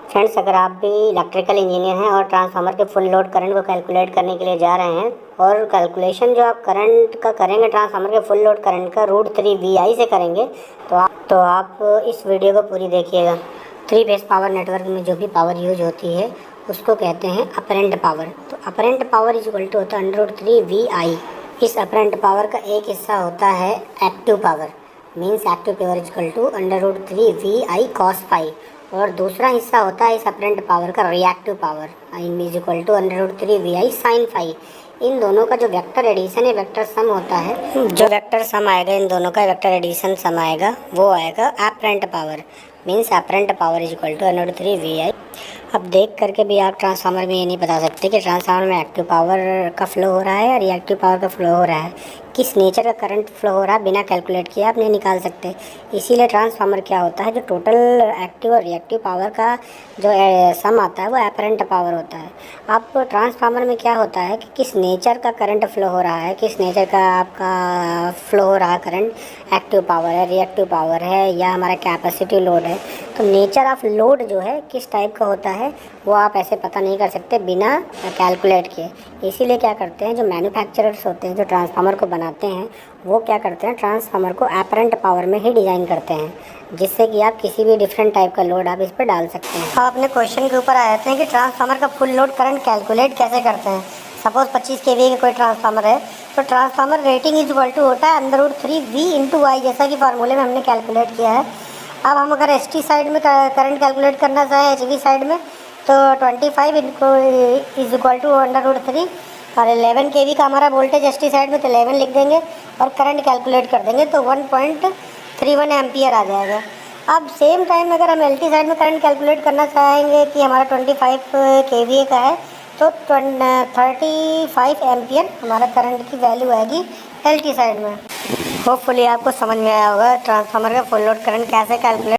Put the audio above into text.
Friends, अगर आप भी इलेक्ट्रिकल इंजीनियर हैं और ट्रांसफार्मर के फुल लोड करंट को कैलकुलेट करने के लिए जा रहे हैं और कैलकुलेशन जो आप करंट का करेंगे ट्रांसफार्मर के फुल लोड करंट का √3 VI से करेंगे तो आप इस वीडियो को पूरी देखिएगा। 3 फेज पावर नेटवर्क में जो भी पावर यूज होती है उसको कहते हैं अपरेंट पावर। तो apparent power is equal to होता है √3 VI। इस अपरेंट पावर का एक हिस्सा होता है active power, means active power is equal to √3 VI cos phi, और दूसरा हिस्सा होता है इस अपरेंट पावर का reactive power, is equal to √3 VI sin phi. इन दोनों का जो वेक्टर एडिशन है, वेक्टर सम होता है, जो वेक्टर सम आएगा इन दोनों का वेक्टर एडिशन सम आएगा, वो आएगा apparent power, means apparent power is equal to √3 VI। अब देख करके भी आप ट्रांसफार्मर में ये नहीं बता सकते कि ट्रांसफार्मर में एक्टिव पावर का फ्लो हो रहा है या रिएक्टिव पावर का फ्लो हो रहा है, किस नेचर का करंट फ्लो हो रहा है, बिना कैलकुलेट किए आप नहीं निकाल सकते। इसीलिए ट्रांसफार्मर क्या होता है, जो टोटल एक्टिव और रिएक्टिव पावर का जो सम आता है वो अपरेंट पावर होता है। आप ट्रांसफार्मर में क्या होता है कि किस नेचर का करंट फ्लो हो रहा है, किस नेचर का आपका फ्लो हो रहा है करंट, एक्टिव पावर है, रिएक्टिव पावर है, या हमारा कैपेसिटी लोड है। तो नेचर ऑफ लोड जो है किस टाइप का होता है वो आप ऐसे पता नहीं कर सकते बिना कैलकुलेट किए। इसीलिए क्या करते हैं, जो मैन्युफैक्चरर्स होते हैं, जो ट्रांसफार्मर को बनाते हैं, वो क्या करते हैं, ट्रांसफार्मर को अपरेंट पावर में ही डिज़ाइन करते हैं, जिससे कि आप किसी भी डिफरेंट टाइप का लोड आप इस पर डाल सकते हैं। अब अपने क्वेश्चन के ऊपर आ जाते हैं कि ट्रांसफार्मर का फुल लोड करंट कैलकुलेट कैसे करते हैं। सपोज 25 kVA का कोई ट्रांसफार्मर है, तो transformer rating is equal to होता है √3 V/I, जैसा कि फार्मूले में हमने कैलकुलेट किया है। अब हम अगर ST साइड में करंट कैलकुलेट करना चाहें, HV साइड में, तो 25 इज इक्वल टू √3, और 11 kV का हमारा वोल्टेज ST साइड में, तो 11 लिख देंगे और करंट कैलकुलेट कर देंगे तो 1.31 एम्पियर आ जाएगा। अब सेम टाइम अगर हम LT साइड में करंट कैलकुलेट करना चाहेंगे कि हमारा 25 kVA का है, तो 35 एम्पियर हमारा करंट की वैल्यू आएगी LT साइड में। होपफुली आपको समझ में आया होगा ट्रांसफार्मर का फुल लोड करंट कैसे कैलकुलेट